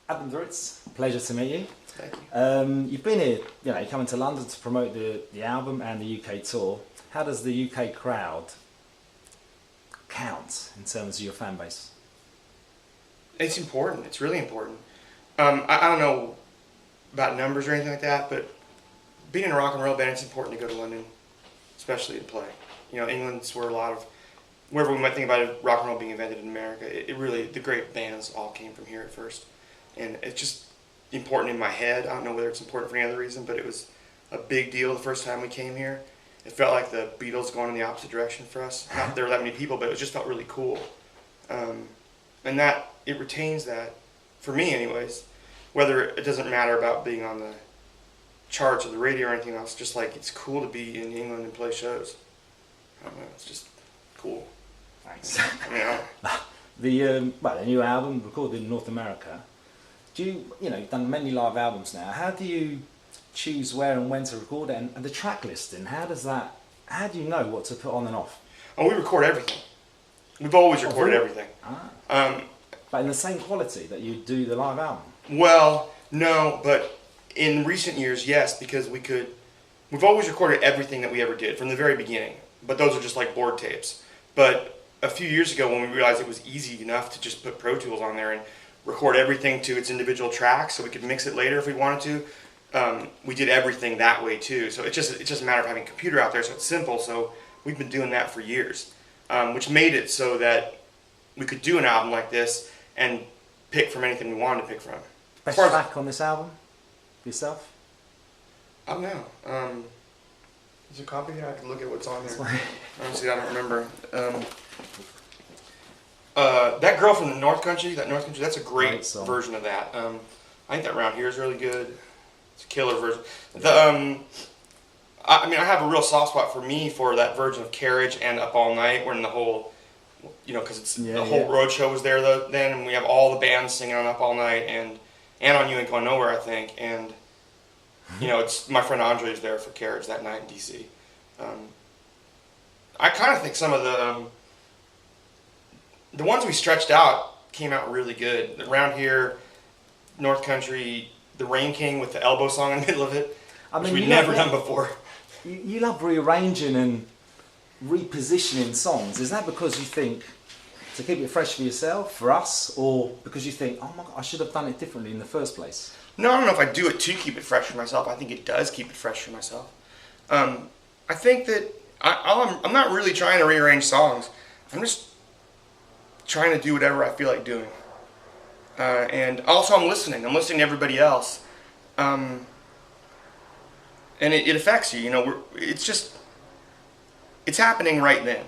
Adam Duritz, pleasure to meet you. Thank you. You've been here, you're coming to London to promote the album and the UK tour. How does the UK crowd count in terms of your fan base? It's important. It's really important. I don't know about numbers or anything like that, but being in a rock and roll band, it's important to go to London, especially to play. England's where wherever we might think about it, rock and roll being invented in America, it really, the great bands all came from here at first. And it's just important in my head. I don't know whether it's important for any other reason, but it was a big deal the first time we came here. It felt like the Beatles going in the opposite direction for us. Not that there were that many people, but it just felt really cool. And that, it retains that, for me anyways, whether it doesn't matter about being on the charts or the radio or anything else, just like it's cool to be in England and play shows. I don't know, it's just cool. Thanks. The the new album recorded in North America. You've done many live albums now. How do you choose where and when to record it, and the track listing? How do you know what to put on and off? Oh, we record everything. We've always recorded everything. But in the same quality that you do the live album? Well, no, but in recent years, yes, because we've always recorded everything that we ever did from the very beginning, but those are just like board tapes. But a few years ago when we realized it was easy enough to just put Pro Tools on there and record everything to its individual tracks so we could mix it later if we wanted to, we did everything that way too. So it's just a matter of having a computer out there, so it's simple. So we've been doing that for years, which made it so that we could do an album like this and pick from anything we wanted to pick from. Best track on this album for yourself? I don't know. Is there a copy here? I can look at what's on there. Honestly, I don't remember. That Girl from the North Country, that's a great version of that. I think that Round Here is really good. It's a killer version. I have a real soft spot for me for that version of Carriage and Up All Night, when the whole, because it's the whole road show was there then, and we have all the bands singing on Up All Night and on You Ain't Going Nowhere, I think, and it's my friend Andre's there for Carriage that night in DC. I kind of think some of the ones we stretched out came out really good. Around Here, North Country, the Rain King with the elbow song in the middle of it, which we'd never done before. You love rearranging and repositioning songs. Is that because you think to keep it fresh for yourself, for us, or because you think, oh my God, I should have done it differently in the first place? No, I don't know if I do it to keep it fresh for myself. I think it does keep it fresh for myself. I think that I'm not really trying to rearrange songs. I'm just trying to do whatever I feel like doing. And also I'm listening to everybody else. And it affects you, it's happening right then.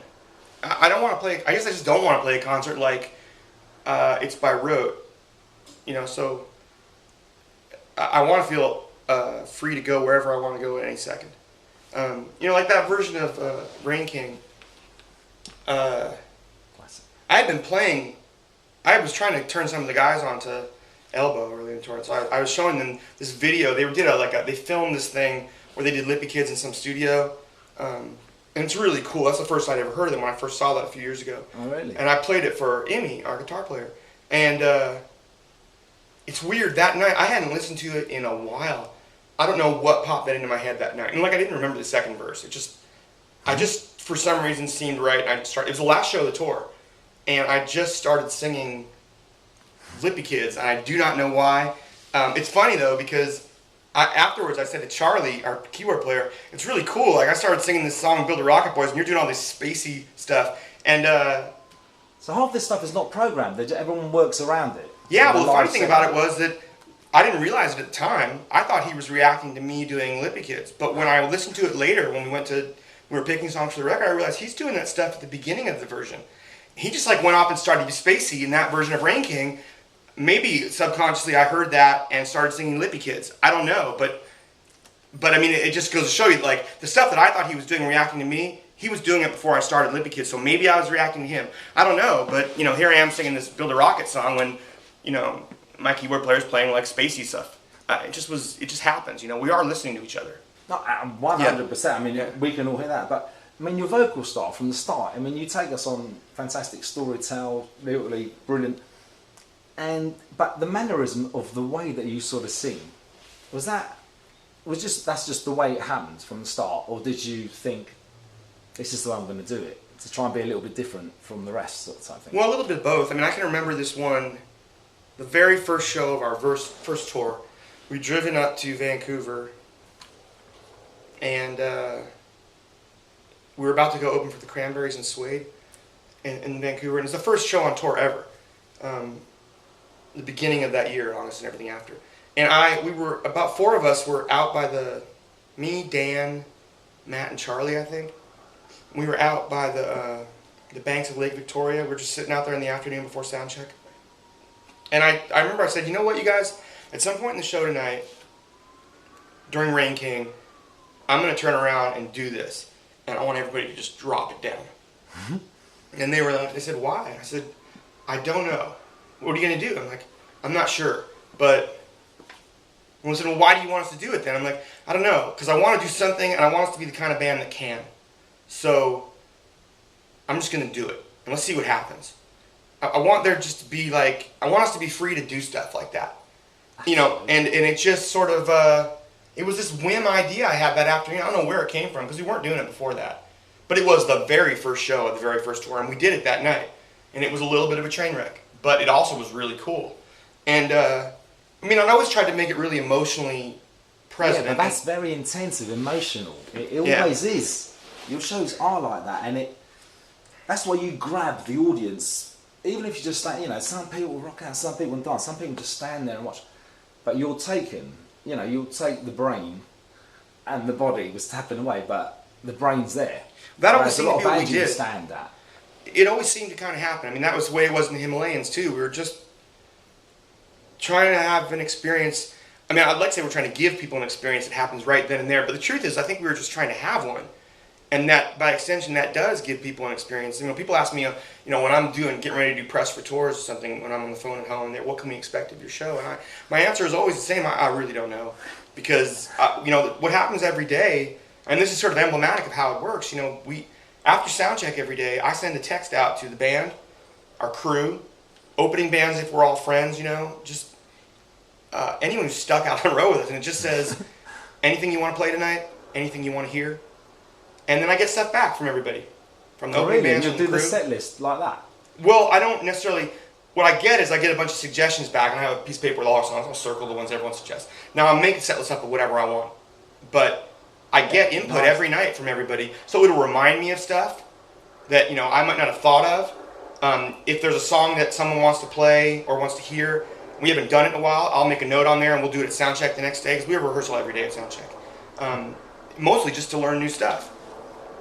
I don't want to play, I guess I just don't want to play a concert like it's by rote, so I want to feel free to go wherever I want to go at any second. Like that version of Rain King. I was trying to turn some of the guys onto Elbow early in the tour, so I was showing them this video. They filmed this thing where they did Lippy Kids in some studio, and it's really cool. That's the first I'd ever heard of them when I first saw that a few years ago. Oh, really? And I played it for Emmy, our guitar player, and it's weird. That night, I hadn't listened to it in a while. I don't know what popped that into my head that night, and I didn't remember the second verse. I just for some reason seemed right. It was the last show of the tour. And I just started singing Lippy Kids, and I do not know why. It's funny though, because afterwards I said to Charlie, our keyboard player, it's really cool. I started singing this song, Build the Rocket Boys, and you're doing all this spacey stuff. And so half this stuff is not programmed. Everyone works around it. Yeah. Well, the funny thing about it was that I didn't realize it at the time. I thought he was reacting to me doing Lippy Kids, but when I listened to it later, when we were picking songs for the record, I realized he's doing that stuff at the beginning of the version. He just went off and started to be spacey in that version of Rain King. Maybe subconsciously I heard that and started singing Lippy Kids. I don't know, but it just goes to show you, the stuff that I thought he was doing, reacting to me, he was doing it before I started Lippy Kids, so maybe I was reacting to him. I don't know, but here I am singing this Build a Rocket song when, my keyboard player's playing spacey stuff. It just happens, we are listening to each other. No, 100%, we can all hear that, but your vocal style from the start, you take us on fantastic storytell, literally brilliant. But the mannerism of the way that you sort of sing, that's just the way it happened from the start, or did you think this is the way I'm going to do it, to try and be a little bit different from the rest, sort of type thing? Well, a little bit of both. I mean, I can remember this one, the very first show of our first tour. We'd driven up to Vancouver, and we were about to go open for the Cranberries and Suede in Vancouver, and it was the first show on tour ever. The beginning of that year, August, and everything after. And we were, about 4 of us were out by me, Dan, Matt, and Charlie, I think. We were out by the banks of Lake Victoria. We were just sitting out there in the afternoon before sound check. And I remember I said, you know what, you guys, at some point in the show tonight, during Rain King, I'm going to turn around and do this. And I want everybody to just drop it down. Mm-hmm. And they said, why? And I said, I don't know. What are you going to do? I'm like, I'm not sure. But they said, well, why do you want us to do it then? I'm like, I don't know. Because I want to do something, and I want us to be the kind of band that can. So I'm just going to do it. And let's see what happens. I want there just to be like, I want us to be free to do stuff like that. You know, and it just sort of, it was this whim idea I had that afternoon. I don't know where it came from, because we weren't doing it before that. But it was the very first show of the very first tour, and we did it that night. And it was a little bit of a train wreck. But it also was really cool. And, I mean, I always tried to make it really emotionally present. Yeah, but that's very intensive, emotional. It always is. Your shows are like that, and that's why you grab the audience. Even if you just stand, you know, some people rock out, some people dance, some people just stand there and watch. But you'll take the brain, and the body was tapping away, but the brain's there. That always seemed to be what we did. Stand that. It always seemed to kind of happen. I mean, that was the way it was in the Himalayas too. We were just trying to have an experience. I mean, I'd like to say we're trying to give people an experience that happens right then and there, but the truth is, I think we were just trying to have one. And that, by extension, that does give people an experience. You know, people ask me, you know, when I'm getting ready to do press for tours or something, when I'm on the phone at home, what can we expect of your show? And my answer is always the same. I really don't know, because you know, what happens every day, and this is sort of emblematic of how it works. You know, after sound check every day, I send a text out to the band, our crew, opening bands if we're all friends. You know, just anyone who's stuck out on the road with us, and it just says, anything you want to play tonight, anything you want to hear. And then I get stuff back from everybody, from the opening bands and the crew. You do the set list like that? Well, I don't necessarily. What I get is I get a bunch of suggestions back, and I have a piece of paper with all our songs. I'll circle the ones everyone suggests. Now I'm making set list up of whatever I want, but I get input every night from everybody, so it'll remind me of stuff that, you know, I might not have thought of. If there's a song that someone wants to play or wants to hear, we haven't done it in a while, I'll make a note on there, and we'll do it at sound check the next day, because we have rehearsal every day at sound check. Mostly just to learn new stuff.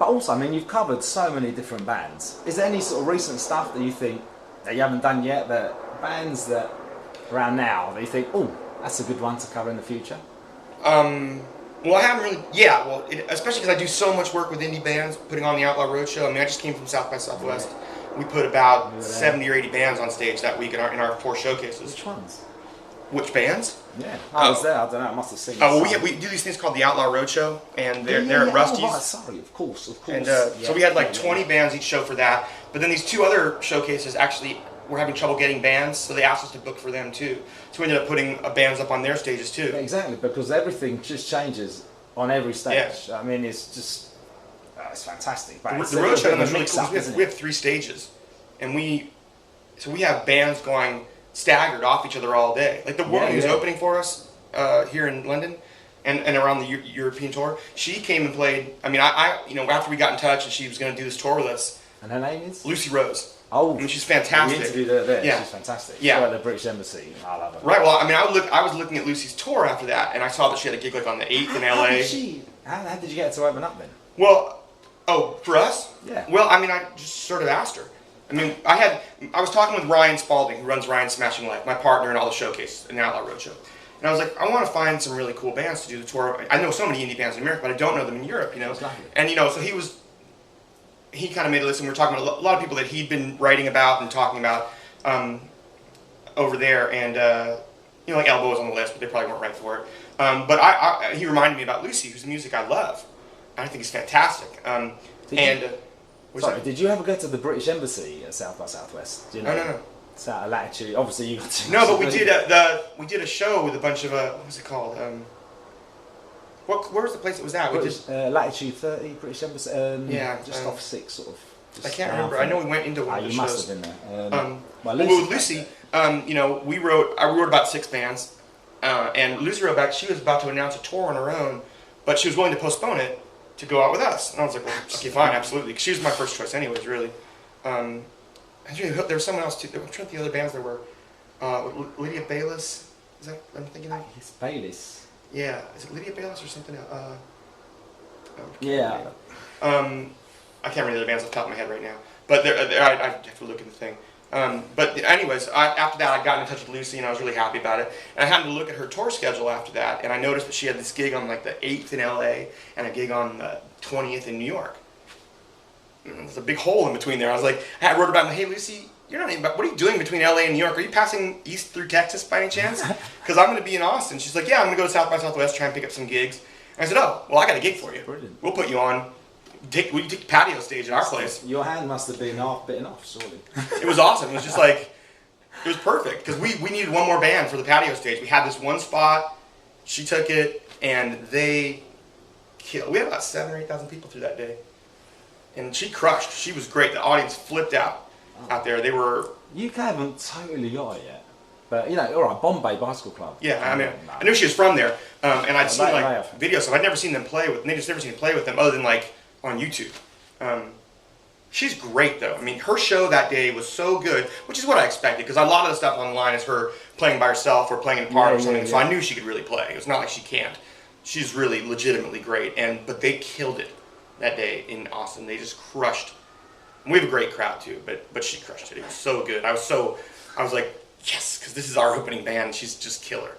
But also, I mean, you've covered so many different bands. Is there any sort of recent stuff that you think that you haven't done yet, that bands that around now that you think, oh, that's a good one to cover in the future? Well, I haven't really. Yeah, well, especially because I do so much work with indie bands, putting on the Outlaw Roadshow. I mean, I just came from South by Southwest. We put about 70 or 80 bands on stage that week in our 4 showcases. Which ones? Which bands? Yeah, I was there. I don't know. I must have seen. Oh, well, we do these things called the Outlaw Roadshow, and they're at Rusty's. Oh, right, sorry, of course. And so we had like 20 bands each show for that. But then these 2 other showcases actually were having trouble getting bands, so they asked us to book for them too. So we ended up putting bands up on their stages too. Yeah, exactly, because everything just changes on every stage. Yeah. I mean, it's just it's fantastic. But The Roadshow is really cool. We have 3 stages, and we have bands going staggered off each other all day. Like the woman who's opening for us here in London and around the European tour, she came and played. I mean, I you know, after we got in touch and she was going to do this tour with us. And her name is? Lucy Rose. Oh, I mean, she's fantastic. We interviewed her there. Yeah. She's fantastic. Yeah. She's at the British Embassy. I love her. Right. Well, I mean, I was looking at Lucy's tour after that, and I saw that she had a gig like on the 8th in LA. How did you get her to open up then? Well, for us? Yeah. Well, I mean, I just sort of asked her. I mean, I was talking with Ryan Spalding, who runs Ryan's Smashing Life, my partner in all the showcases in the Outlaw Roadshow. And I was like, I want to find some really cool bands to do the tour. I know so many indie bands in America, but I don't know them in Europe, you know. And, you know, so he kind of made a list, and we were talking about a lot of people that he'd been writing about and talking about over there. And, you know, like Elbow was on the list, but they probably weren't right for it. But he reminded me about Lucy, whose music I love. And I think it's fantastic. Did you ever go to the British Embassy at South by Southwest? Do you know? No. It's out of Latitude. Obviously, you got to. No, but we did a show with a bunch of what was it called? Where was the place it was at? We did Latitude 30, British Embassy. Just off 6, sort of. I can't remember. I know we went into one of the you shows. must have been there. Well, with Lucy, you know, I wrote about 6 bands, and Lucy wrote back. She was about to announce a tour on her own, but she was willing to postpone it to go out with us. And I was like, well, okay, fine, absolutely. 'Cause she was my first choice, anyways, really. And there was someone else too. I'm trying to think the other bands there were. Lydia Bayless. Is that I'm thinking of? It's Bayliss. Yeah, is it Lydia Bayless or something else? Yeah. I can't remember the other bands off the top of my head right now, but I have to look in the thing. But anyways, after that I got in touch with Lucy and I was really happy about it. And I happened to look at her tour schedule after that, and I noticed that she had this gig on like the 8th in LA and a gig on the 20th in New York. There's a big hole in between there. I was like, I wrote about, hey Lucy, you're not even, what are you doing between LA and New York? Are you passing east through Texas by any chance? Because I'm going to be in Austin. She's like, yeah, I'm going to go to South by Southwest, try and pick up some gigs. And I said, oh, well, I got a gig for you. Brilliant. We'll put you on. We take the patio stage at our place. Your hand must have been half bitten off, surely. It was awesome. It was just like, it was perfect. Because we needed one more band for the patio stage. We had this one spot. She took it, and they killed. We had about 7,000 or 8,000 people through that day. And she crushed. She was great. The audience flipped out there. They were... UK haven't totally got it yet. But, you know, all right, Bombay Bicycle Club. Yeah, I mean, I knew she was from there. And I'd seen, like, videos. So I'd never seen them play with... Never seen them play with them other than, like, on YouTube. She's great, though. I mean, her show that day was so good, which is what I expected, because a lot of the stuff online is her playing by herself or playing in a part or something, so I knew she could really play. It was not like she can't. She's really legitimately great, but they killed it that day in Austin. They just crushed. And we have a great crowd, too, but she crushed it. It was so good. I was like, yes, because this is our opening band. She's just killer.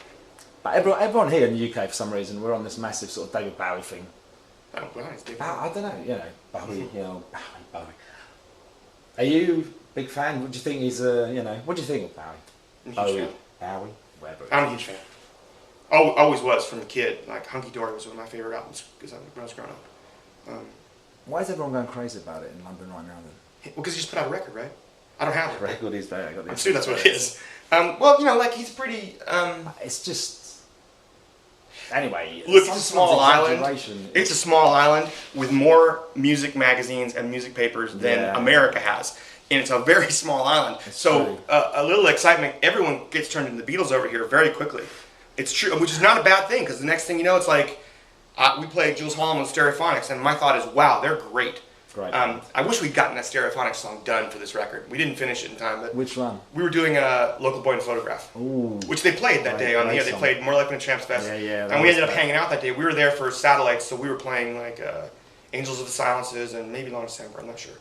But everyone here in the UK, for some reason, we're on this massive sort of David Bowie thing. Oh, well, it's David I don't know, you know, Bowie, Bowie. Are you a big fan? What do you think he's what do you think of Bowie? I'm a huge fan. Bowie, whatever. I'm a huge fan. Always was from a kid. Like, Hunky Dory was one of my favorite albums when I was growing up. Why is everyone going crazy about it in London right now then? Well, because he just put out a record, right? I don't have it. Record is there. I'm sure that's what it is. Well, you know, like, he's pretty... It's just... Anyway, look, it's a small island. It's a small island with more music magazines and music papers than America has. And it's a very small island. So a little excitement, everyone gets turned into the Beatles over here very quickly. It's true, which is not a bad thing, because the next thing you know, it's like, we played Jules Holland with Stereophonics, and my thought is, wow, they're great. Right. I wish we'd gotten that Stereophonics song done for this record. We didn't finish it in time. But which one? We were doing a Local Boy and Photograph, which they played that day on the air. They played More Life Than a Tramp's Fest. And we ended up hanging out that day. We were there for Satellites, so we were playing like Angels of the Silences and maybe Long December, I'm not sure.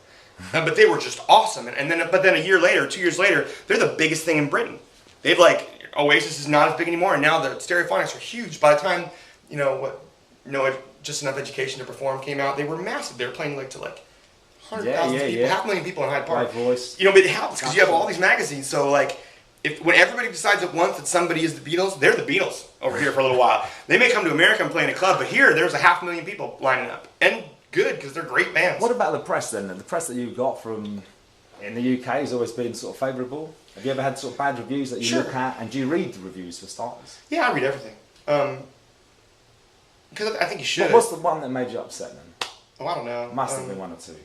But they were just awesome. And then a year later, 2 years later, they're the biggest thing in Britain. They've like, Oasis is not as big anymore, and now the Stereophonics are huge. By the time, Just Enough Education to Perform came out, they were massive. They were playing like to like 100,000 people, 500,000 people in Hyde Park. Right voice. But it helps because you have all these magazines. So like, when everybody decides at once that somebody is the Beatles, they're the Beatles over here for a little while. They may come to America and play in a club, but here there's 500,000 people lining up, and good because they're great bands. What about the press then? The press that you got from in the UK has always been sort of favourable. Have you ever had sort of bad reviews that you look at, and do you read the reviews for starters? Yeah, I read everything. Because I think you should. What's the one that made you upset then? Oh, I don't know. Must have been one or two.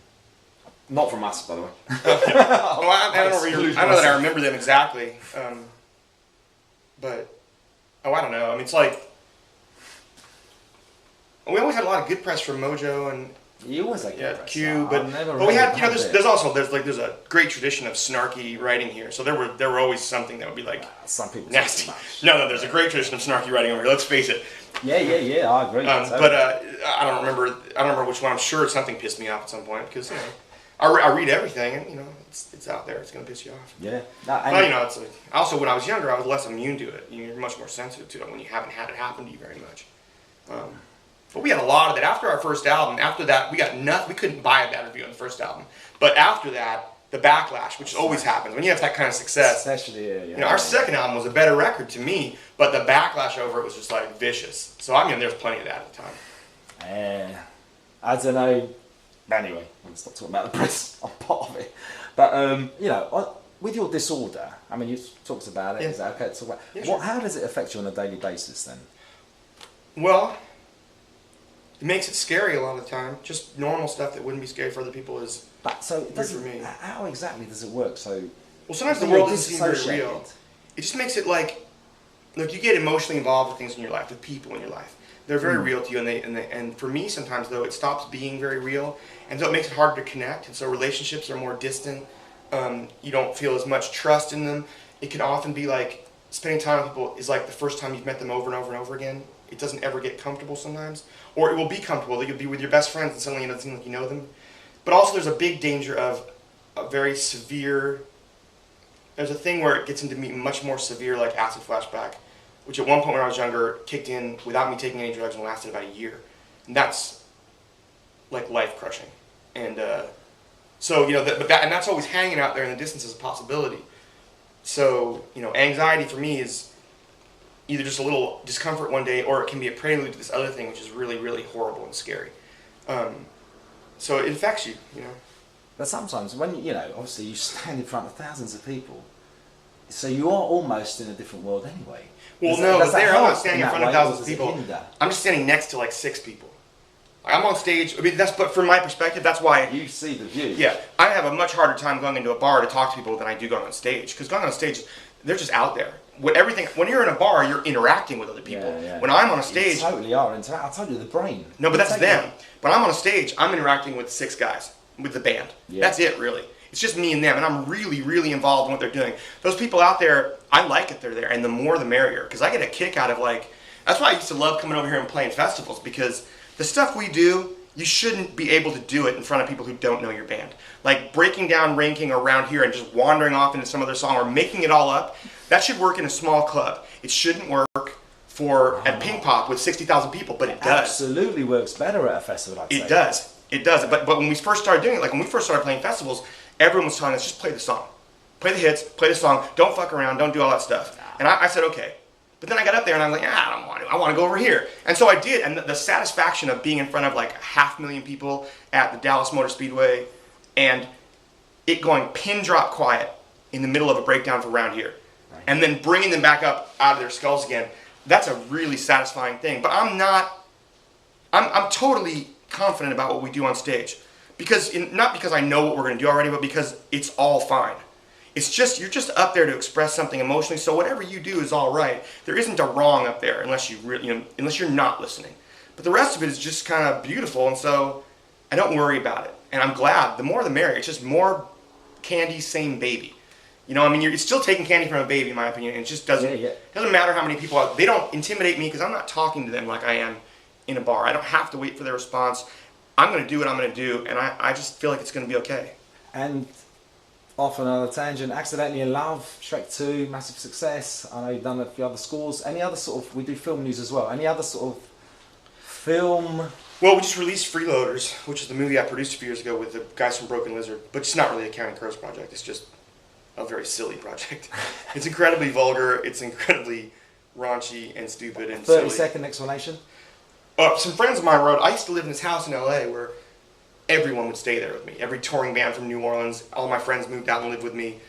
Not from us, by the way. I know that I remember them exactly. But, I don't know. I mean, it's like, we always had a lot of good press from Mojo and you always like Q, but we had, there's a great tradition of snarky writing here. So there were always something that would be like some people nasty. No, there's a great tradition of snarky writing over here. Let's face it. Yeah, I agree. But I don't remember which one. I'm sure something pissed me off at some point because I read everything, and it's out there. It's gonna piss you off. Yeah. It's also when I was younger, I was less immune to it. You're much more sensitive to it when you haven't had it happen to you very much. But we had a lot of that after our first album. After that, we got nothing. We couldn't buy a bad review on the first album. But after that, the backlash, which always happens when you have that kind of success. Especially, our second album was a better record to me, but the backlash over it was just like vicious. So there's plenty of that at the time. I don't know. Anyway, let's stop talking about the press. I'm part of it. But with your disorder, I mean, you talked about it. Yeah. Is that okay to talk about? Yeah, sure. How does it affect you on a daily basis then? Well, it makes it scary a lot of the time. Just normal stuff that wouldn't be scary for other people is But so it weird doesn't. for me. How exactly does it work? So Well, sometimes the you're world doesn't seem very disassociated. real. It just makes it like, look, you get emotionally involved with things in your life, with people in your life. They're very real to you, and for me sometimes though it stops being very real, and so it makes it harder to connect, and so relationships are more distant. You don't feel as much trust in them. It can often be like spending time with people is like the first time you've met them over and over and over again. It doesn't ever get comfortable sometimes, or it will be comfortable that you'll be with your best friends and suddenly it doesn't seem like you know them. But also there's a big danger of a very severe. There's a thing where it gets into me much more severe, like acid flashback, which at one point when I was younger kicked in without me taking any drugs and lasted about a year. And that's like life crushing. And so, and that's always hanging out there in the distance as a possibility. So, anxiety for me is either just a little discomfort one day, or it can be a prelude to this other thing, which is really, really horrible and scary. So it affects you. But sometimes when obviously you stand in front of thousands of people, so you are almost in a different world anyway. Well, Does that I'm help not standing in that front of way, thousands or of does it people. hinder? I'm just standing next to like 6 people. I'm on stage. I mean, but from my perspective, that's why. You see the view. Yeah, I have a much harder time going into a bar to talk to people than I do going on stage. Because going on stage, they're just out there. When you're in a bar, you're interacting with other people. Yeah. When I'm on a stage, You totally are. I told you, the brain. no, but You that's take them. it- When I'm on a stage, I'm interacting with 6 guys, with the band. Yeah. That's it, really. It's just me and them, and I'm really, really involved in what they're doing. Those people out there, I like it they're there, and the more the merrier, because I get a kick out of that's why I used to love coming over here and playing festivals, because the stuff we do, you shouldn't be able to do it in front of people who don't know your band. Like breaking down ranking around here and just wandering off into some other song or making it all up, that should work in a small club. It shouldn't work at Pink Pop with 60,000 people, but it does. Absolutely works better at a festival, I'd say. It does. It does. But when we first started doing it, like when we first started playing festivals, everyone was telling us, just play the song. Play the hits, play the song, don't fuck around, don't do all that stuff. And I said, okay. But then I got up there and I was like, I don't want to. I want to go over here. And so I did. And the satisfaction of being in front of like 500,000 people at the Dallas Motor Speedway and it going pin drop quiet in the middle of a breakdown for Round Here. Right. And then bringing them back up out of their skulls again. That's a really satisfying thing. But I'm totally confident about what we do on stage. Not because I know what we're going to do already, but because it's all fine. It's just, you're just up there to express something emotionally, so whatever you do is all right. There isn't a wrong up there unless unless you're not listening. But the rest of it is just kind of beautiful, and so I don't worry about it. And I'm glad. The more the merrier. It's just more candy, same baby. You're still taking candy from a baby, in my opinion, and it just doesn't doesn't matter how many people they don't intimidate me because I'm not talking to them like I am in a bar. I don't have to wait for their response. I'm going to do what I'm going to do, and I just feel like it's going to be okay. And off another tangent, Accidentally in Love, Shrek 2, massive success. I know you've done a few other scores. Any other we do film news as well. Any other sort of film? Well, we just released Freeloaders, which is the movie I produced a few years ago with the guys from Broken Lizard, but it's not really a Counting Crows project. It's just a very silly project. It's incredibly vulgar. It's incredibly raunchy and stupid and 30-second explanation. Some friends of mine wrote, I used to live in this house in LA where everyone would stay there with me. Every touring band from New Orleans, all my friends moved out and lived with me.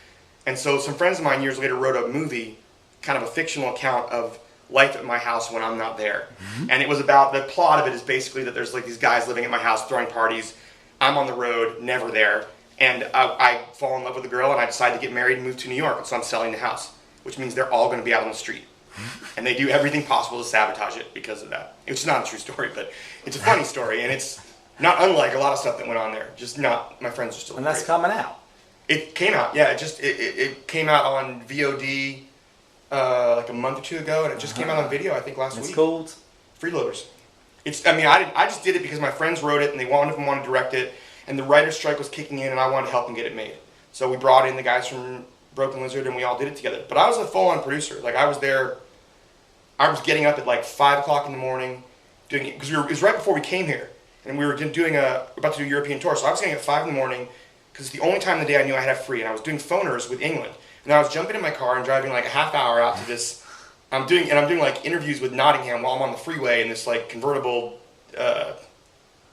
And so some friends of mine years later wrote a movie, kind of a fictional account of life at my house when I'm not there. Mm-hmm. And it was about, the plot of it is basically that there's like these guys living at my house throwing parties. I'm on the road, never there. And I fall in love with a girl and I decide to get married and move to New York. And so I'm selling the house, which means they're all going to be out on the street. And they do everything possible to sabotage it because of that. It's not a true story, but it's a funny story. And it's not unlike a lot of stuff that went on there. Just not, my friends are still And that's great. coming out? It came out, yeah. It came out on VOD like a month or two ago, and it just came out on video, I think, last week. It's called? Freeloaders. I just did it because my friends wrote it, and they wanted to direct it, and the writer's strike was kicking in, and I wanted to help them get it made. So we brought in the guys from Broken Lizard, and we all did it together. But I was a full-on producer. Like, I was there. I was getting up at like 5 o'clock in the morning doing it, because it was right before we came here. And we were about to do a European tour. So I was getting up at 5 in the morning, because it's the only time of the day I knew I had free. And I was doing phoners with England. And I was jumping in my car and driving like a half hour out to this. I'm doing like interviews with Nottingham while I'm on the freeway in this like convertible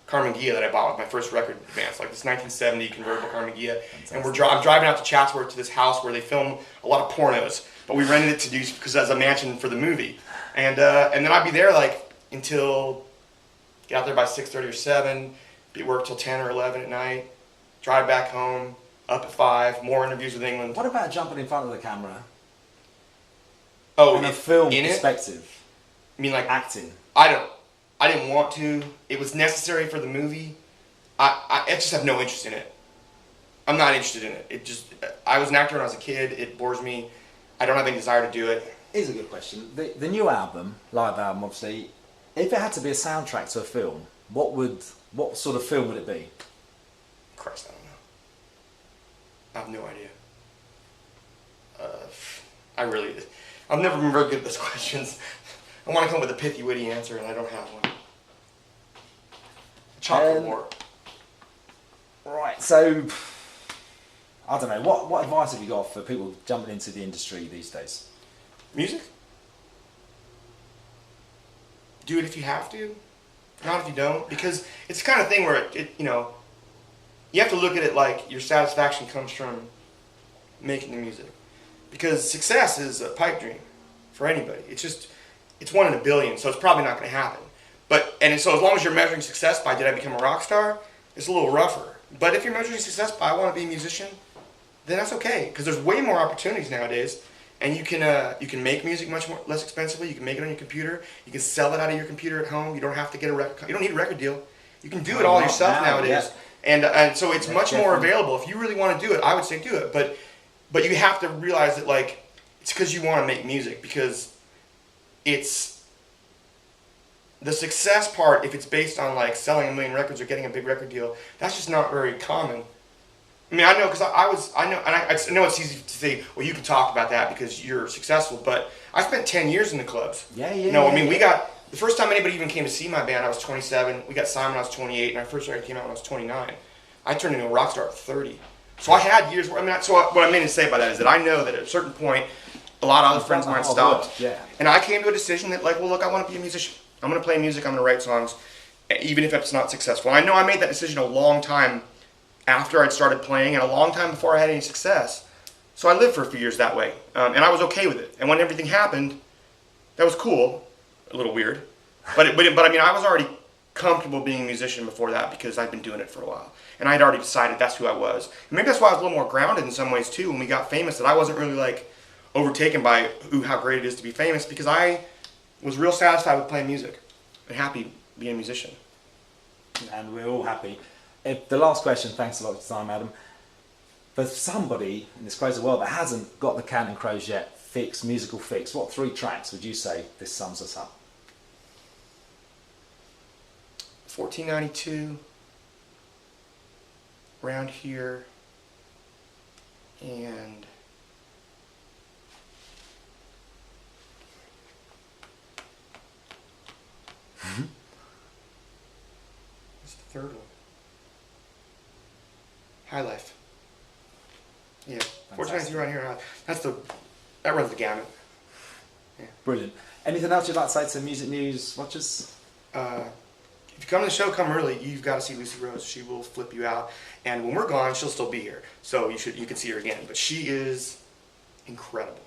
Carmen Ghia that I bought with my first record advance, like this 1970 convertible Carmen Ghia. And I'm driving out to Chatsworth to this house where they film a lot of pornos, but we rented it to do because as a mansion for the movie. And then I'd be there like until get out there by 6:30 or 7, be at work till 10 or 11 at night, drive back home, up at 5, more interviews with England. What about jumping in front of the camera? Oh, in a film in perspective. I mean, like acting. I didn't want to. It was necessary for the movie. I just have no interest in it. I'm not interested in it. I was an actor when I was a kid. It bores me. I don't have any desire to do it. Here's a good question. The new album, live album, obviously, if it had to be a soundtrack to a film, what sort of film would it be? Christ, I don't know. I have no idea. I've never been very good at those questions. I want to come up with a pithy, witty answer, and I don't have one. Chocolate war. Right, so, I don't know, what advice have you got for people jumping into the industry these days? Music? Do it if you have to, not if you don't, because it's the kind of thing where you have to look at it like your satisfaction comes from making the music, because success is a pipe dream for anybody. It's 1 in a billion, so it's probably not going to happen. So as long as you're measuring success by did I become a rock star, it's a little rougher. But if you're measuring success by I want to be a musician, then that's okay, because there's way more opportunities nowadays. And you can make music much less expensively. You can make it on your computer. You can sell it out of your computer at home. You don't have to get you don't need a record deal. You can do it all yourself nowadays. Yeah. And so it's much more available. If you really want to do it, I would say do it. But you have to realize that it's because you want to make music, because it's the success part. If it's based on selling 1 million records or getting a big record deal, that's just not very common. I mean, I know because I know it's easy to say, well, you can talk about that because you're successful, but I spent 10 years in the clubs. We got, the first time anybody even came to see my band, I was 27. We got signed when I was 28, and our first record came out when I was 29. I turned into a rock star at 30. So I had years where, what I mean to say by that is that I know that at a certain point, a lot of other friends of mine stopped. Yeah. And I came to a decision that look, I want to be a musician. I'm going to play music, I'm going to write songs, even if it's not successful. And I know I made that decision a long time after I'd started playing, and a long time before I had any success. So I lived for a few years that way, and I was okay with it. And when everything happened, that was cool, a little weird, but I mean, I was already comfortable being a musician before that because I'd been doing it for a while, and I'd already decided that's who I was. And maybe that's why I was a little more grounded in some ways too when we got famous, that I wasn't really overtaken by how great it is to be famous, because I was real satisfied with playing music and happy being a musician. And we're all happy. The last question, thanks a lot for your time, Adam. For somebody in this crazy world that hasn't got the Counting Crows yet musical fix, what 3 tracks would you say this sums us up? 1492, Round Here, and what's the third one? High Life. Yeah, 1492 Round Here. That runs the gamut. Yeah. Brilliant. Anything else you'd like to say to Music News watchers? If you come to the show, come early. You've got to see Lucy Rose. She will flip you out. And when we're gone, she'll still be here. So you can see her again. But she is incredible.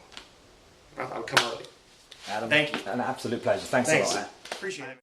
I would come early. Adam, thank you. An absolute pleasure. Thanks a lot. Appreciate it.